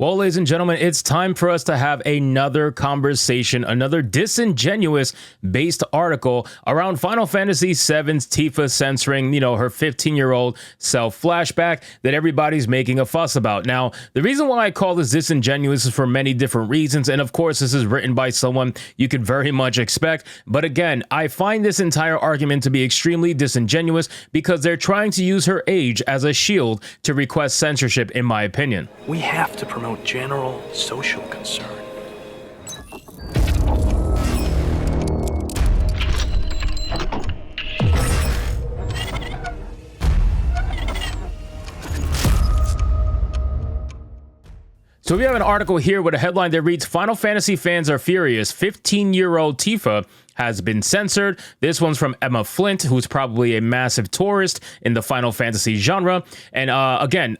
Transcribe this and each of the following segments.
Well, ladies and gentlemen, it's time for us to have another conversation, another disingenuous-based article around Final Fantasy VII's TIFA censoring, her 15-year-old self-flashback that everybody's making a fuss about. Now, the reason why I call this disingenuous is for many different reasons, and of course, this is written by someone you could very much expect. But again, I find this entire argument to be extremely disingenuous because they're trying to use her age as a shield to request censorship, in my opinion. We have to promote general social concern. So we have an article here with a headline that reads, Final Fantasy fans are furious. 15-year-old Tifa has been censored. This one's from Emma Flint, who's probably a massive tourist in the Final Fantasy genre. And again,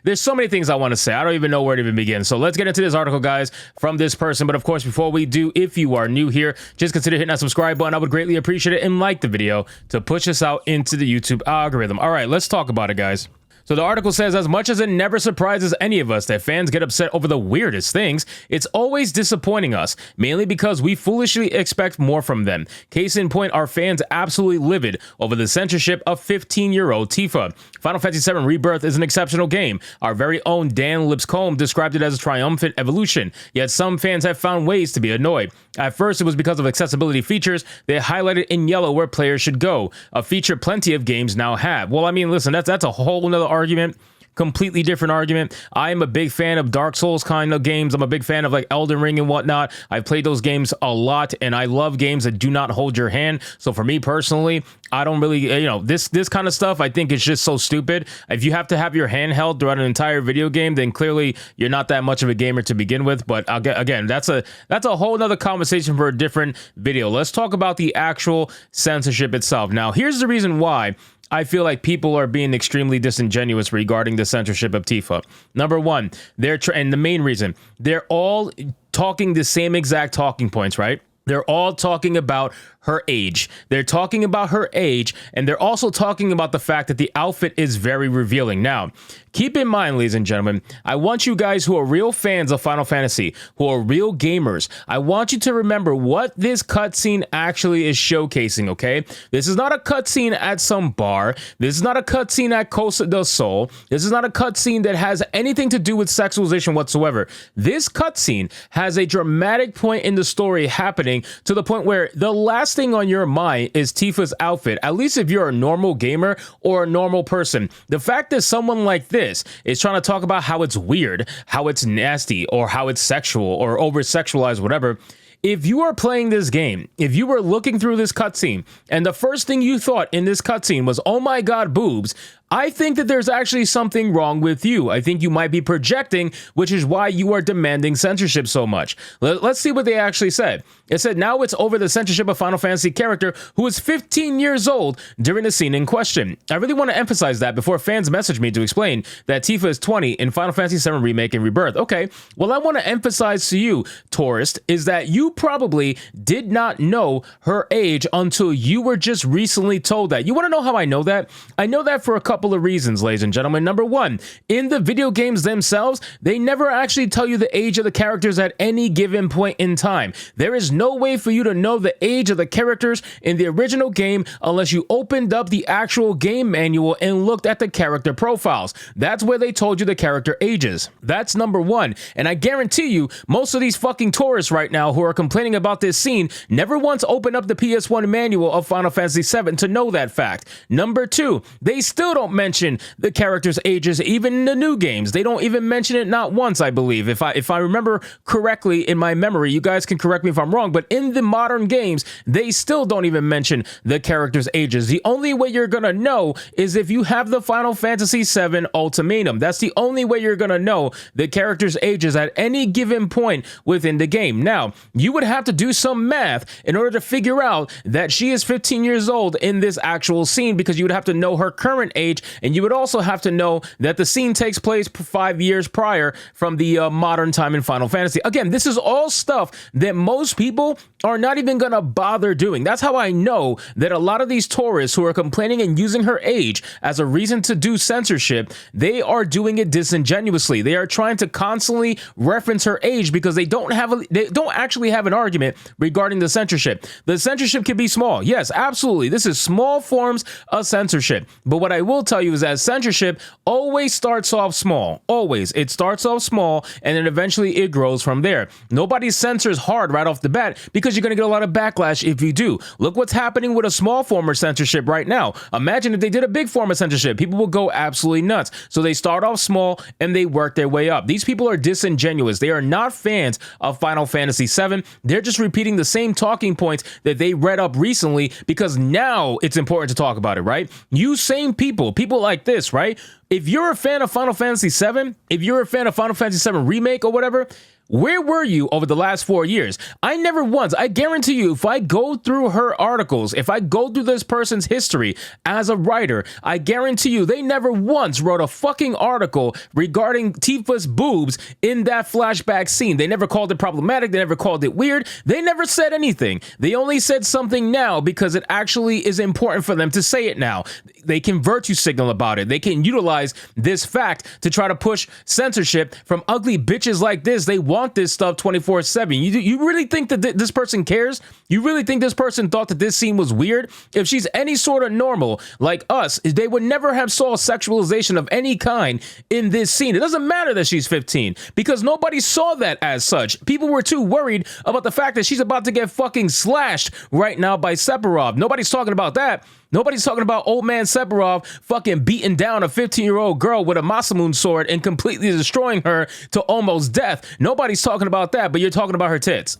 there's so many things I want to say. I don't even know where to even begin. So let's get into this article, guys, from this person. But of course, before we do, if you are new here, just consider hitting that subscribe button. I would greatly appreciate it, and like the video to push us out into the YouTube algorithm. All right, let's talk about it, guys. So the article says, as much as it never surprises any of us that fans get upset over the weirdest things, it's always disappointing us, mainly because we foolishly expect more from them. Case in point, our fans absolutely livid over the censorship of 15-year-old Tifa. Final Fantasy VII Rebirth is an exceptional game. Our very own Dan Lipscomb described it as a triumphant evolution, yet some fans have found ways to be annoyed. At first, it was because of accessibility features they highlighted in yellow where players should go, a feature plenty of games now have. Well, I mean, listen, that's a whole nother argument. Completely different argument. I am a big fan of Dark Souls kind of games. I'm a big fan of like Elden Ring and whatnot. I've played those games a lot, and I love games that do not hold your hand. So for me personally, I don't really, this kind of stuff I think is just so stupid. If you have to have your hand held throughout an entire video game, then clearly you're not that much of a gamer to begin with. But again, that's a whole nother conversation for a different video. Let's talk about the actual censorship itself. Now, here's the reason why I feel like people are being extremely disingenuous regarding the censorship of Tifa. Number one, and the main reason, they're all talking the same exact talking points, right? They're all talking about her age. They're talking about her age, and they're also talking about the fact that the outfit is very revealing. Now, keep in mind, ladies and gentlemen, I want you guys who are real fans of Final Fantasy, who are real gamers, I want you to remember what this cutscene actually is showcasing, okay? This is not a cutscene at some bar. This is not a cutscene at Costa del Sol. This is not a cutscene that has anything to do with sexualization whatsoever. This cutscene has a dramatic point in the story happening to the point where the last thing on your mind is Tifa's outfit, at least if you're a normal gamer or a normal person. The fact that someone like this is trying to talk about how it's weird, how it's nasty, or how it's sexual or over-sexualized, whatever. If you are playing this game, if you were looking through this cutscene, and the first thing you thought in this cutscene was, oh my god, boobs, I think that there's actually something wrong with you. I think you might be projecting, which is why you are demanding censorship so much. Let's see what they actually said. It said, now it's over the censorship of Final Fantasy character who is 15 years old during the scene in question. I really want to emphasize that before fans message me to explain that Tifa is 20 in Final Fantasy VII Remake and Rebirth. Okay, well, I want to emphasize to you, tourist, is that you probably did not know her age until you were just recently told that. You want to know how I know that? I know that for a couple of reasons, ladies and gentlemen. Number one, in the video games themselves, they never actually tell you the age of the characters at any given point in time. There is no way for you to know the age of the characters in the original game unless you opened up the actual game manual and looked at the character profiles. That's where they told you the character ages. That's number one. And I guarantee you, most of these fucking tourists right now who are complaining about this scene never once opened up the PS1 manual of Final Fantasy VII to know that fact. Number two, they still don't mention the characters' ages even in the new games. They don't even mention it not once, I believe. If I remember correctly in my memory, you guys can correct me if I'm wrong, but in the modern games, they still don't even mention the characters' ages. The only way you're gonna know is if you have the Final Fantasy VII Ultimatum. That's the only way you're gonna know the characters' ages at any given point within the game. Now, you would have to do some math in order to figure out that she is 15 years old in this actual scene, because you would have to know her current age age. And you would also have to know that the scene takes place 5 years prior from the modern time in Final Fantasy. Again, this is all stuff that most people are not even going to bother doing. That's how I know that a lot of these tourists who are complaining and using her age as a reason to do censorship, they are doing it disingenuously. They are trying to constantly reference her age because they don't actually have an argument regarding the censorship. The censorship can be small. Yes, absolutely. This is small forms of censorship. But what I will tell you is that censorship always starts off small. Always. It starts off small and then eventually it grows from there. Nobody censors hard right off the bat because you're going to get a lot of backlash if you do. Look what's happening with a small form of censorship right now. Imagine if they did a big form of censorship. People will go absolutely nuts. So they start off small and they work their way up. These people are disingenuous. They are not fans of Final Fantasy VII. They're just repeating the same talking points that they read up recently because now it's important to talk about it, right? You same people like this, right? If you're a fan of Final Fantasy VII, if you're a fan of Final Fantasy VII Remake or whatever, where were you over the last 4 years? I never once, I guarantee you, if I go through her articles, if I go through this person's history as a writer, I guarantee you they never once wrote a fucking article regarding Tifa's boobs in that flashback scene. They never called it problematic. They never called it weird. They never said anything. They only said something now because it actually is important for them to say it now. They can virtue signal about it. They can utilize this fact to try to push censorship from ugly bitches like this. They want this stuff 24/7. You really think that this person cares? You really think this person thought that this scene was weird? If she's any sort of normal like us, they would never have saw sexualization of any kind in this scene. It doesn't matter that she's 15 because nobody saw that as such. People were too worried about the fact that she's about to get fucking slashed right now by Sephiroth. Nobody's talking about that. Nobody's talking about old man Sephiroth fucking beating down a 15-year-old girl with a Masamune sword and completely destroying her to almost death. Nobody's talking about that, but you're talking about her tits.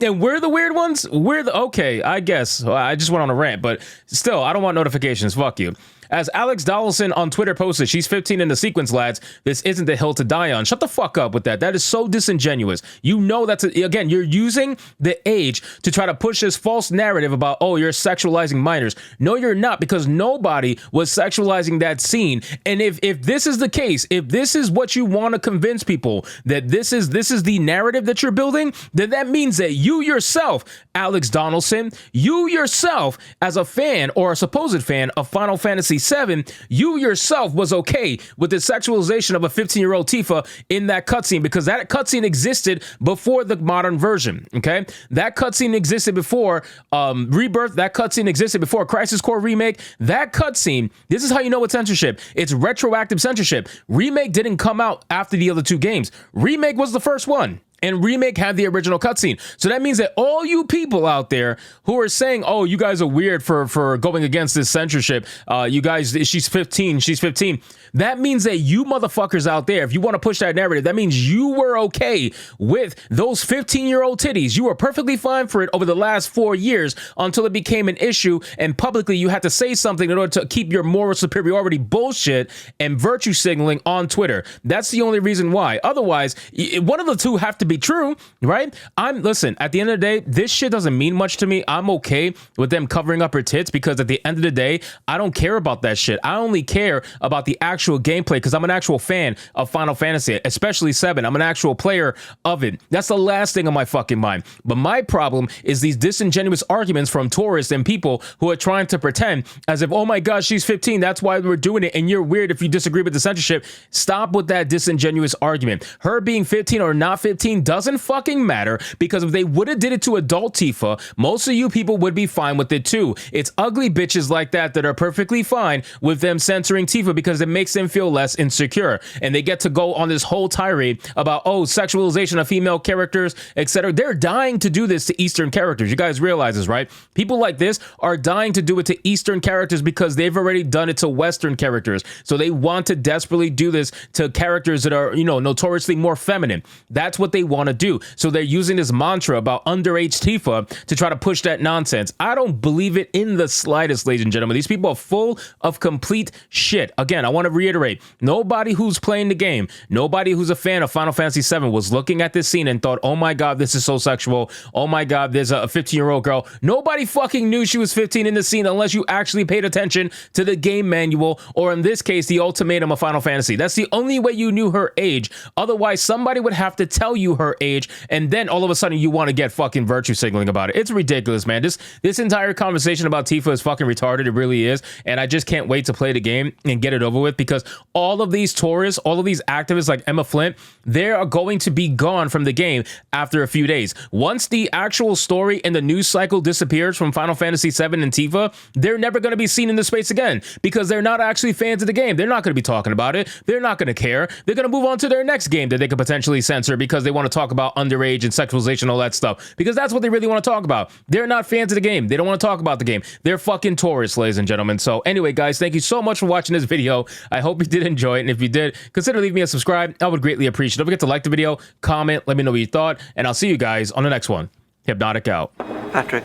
And we're the weird ones? Okay, I guess. I just went on a rant, but still, I don't want notifications. Fuck you. As Alex Donaldson on Twitter posted, she's 15 in the sequence, lads. This isn't the hill to die on. Shut the fuck up with that. That is so disingenuous. You know again, you're using the age to try to push this false narrative about, oh, you're sexualizing minors. No, you're not, because nobody was sexualizing that scene. And if this is the case, if this is what you want to convince people, that this is the narrative that you're building, then that means that you yourself, Alex Donaldson, you yourself as a fan or a supposed fan of Final Fantasy VII, you yourself was okay with the sexualization of a 15-year-old Tifa in that cutscene, because that cutscene existed before the modern version, okay? That cutscene existed before Rebirth, that cutscene existed before Crisis Core Remake. That cutscene, this is how you know it's censorship. It's retroactive censorship. Remake didn't come out after the other two games. Remake was the first one. And Remake had the original cutscene. So that means that all you people out there who are saying, oh, you guys are weird for going against this censorship. You guys, she's 15. That means that you motherfuckers out there, if you want to push that narrative, that means you were okay with those 15-year-old titties. You were perfectly fine for it over the last 4 years until it became an issue. And publicly, you had to say something in order to keep your moral superiority bullshit and virtue signaling on Twitter. That's the only reason why. Otherwise, one of the two have to be true, right? Listen, at the end of the day, this shit doesn't mean much to me. I'm okay with them covering up her tits, because at the end of the day, I don't care about that shit. I only care about the actual gameplay, because I'm an actual fan of Final Fantasy, especially 7. I'm an actual player of it. That's the last thing on my fucking mind. But my problem is these disingenuous arguments from tourists and people who are trying to pretend as if, oh my God, she's 15. That's why we're doing it. And you're weird if you disagree with the censorship. Stop with that disingenuous argument. Her being 15 or not 15 doesn't fucking matter, because if they would have did it to adult Tifa, most of you people would be fine with it too. It's ugly bitches like that are perfectly fine with them censoring Tifa because it makes them feel less insecure, and they get to go on this whole tirade about, oh, sexualization of female characters, etc. They're dying to do this to Eastern characters. You guys realize this, right? People like this are dying to do it to Eastern characters because they've already done it to Western characters. So they want to desperately do this to characters that are, notoriously more feminine. That's what they want to do. So they're using this mantra about underage Tifa to try to push that nonsense. I don't believe it in the slightest, ladies and gentlemen. These people are full of complete shit. Again, I want to reiterate, nobody who's playing the game, nobody who's a fan of Final Fantasy VII was looking at this scene and thought, oh my God, this is so sexual. Oh my God, there's a 15-year-old girl. Nobody fucking knew she was 15 in the scene unless you actually paid attention to the game manual, or in this case, the ultimatum of Final Fantasy. That's the only way you knew her age. Otherwise, somebody would have to tell you her age, and then all of a sudden you want to get fucking virtue signaling about it. It's ridiculous, man. This entire conversation about Tifa is fucking retarded. It really is. And I just can't wait to play the game and get it over with, because all of these tourists, all of these activists like Emma Flint, they are going to be gone from the game after a few days. Once the actual story and the news cycle disappears from Final Fantasy VII and Tifa, they're never going to be seen in this space again, because they're not actually fans of the game. They're not going to be talking about it. They're not going to care. They're going to move on to their next game that they could potentially censor because they want to talk about underage and sexualization, all that stuff, because that's what they really want to talk about. They're not fans of the game. They don't want to talk about the game. They're fucking tourists, ladies and gentlemen. So anyway, guys, thank you so much for watching this video. I hope you did enjoy it. And if you did, consider leaving me a subscribe. I would greatly appreciate it. Don't forget to like the video, comment, let me know what you thought, and I'll see you guys on the next one. Hypnotic out. Patrick.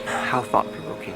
How thought-provoking.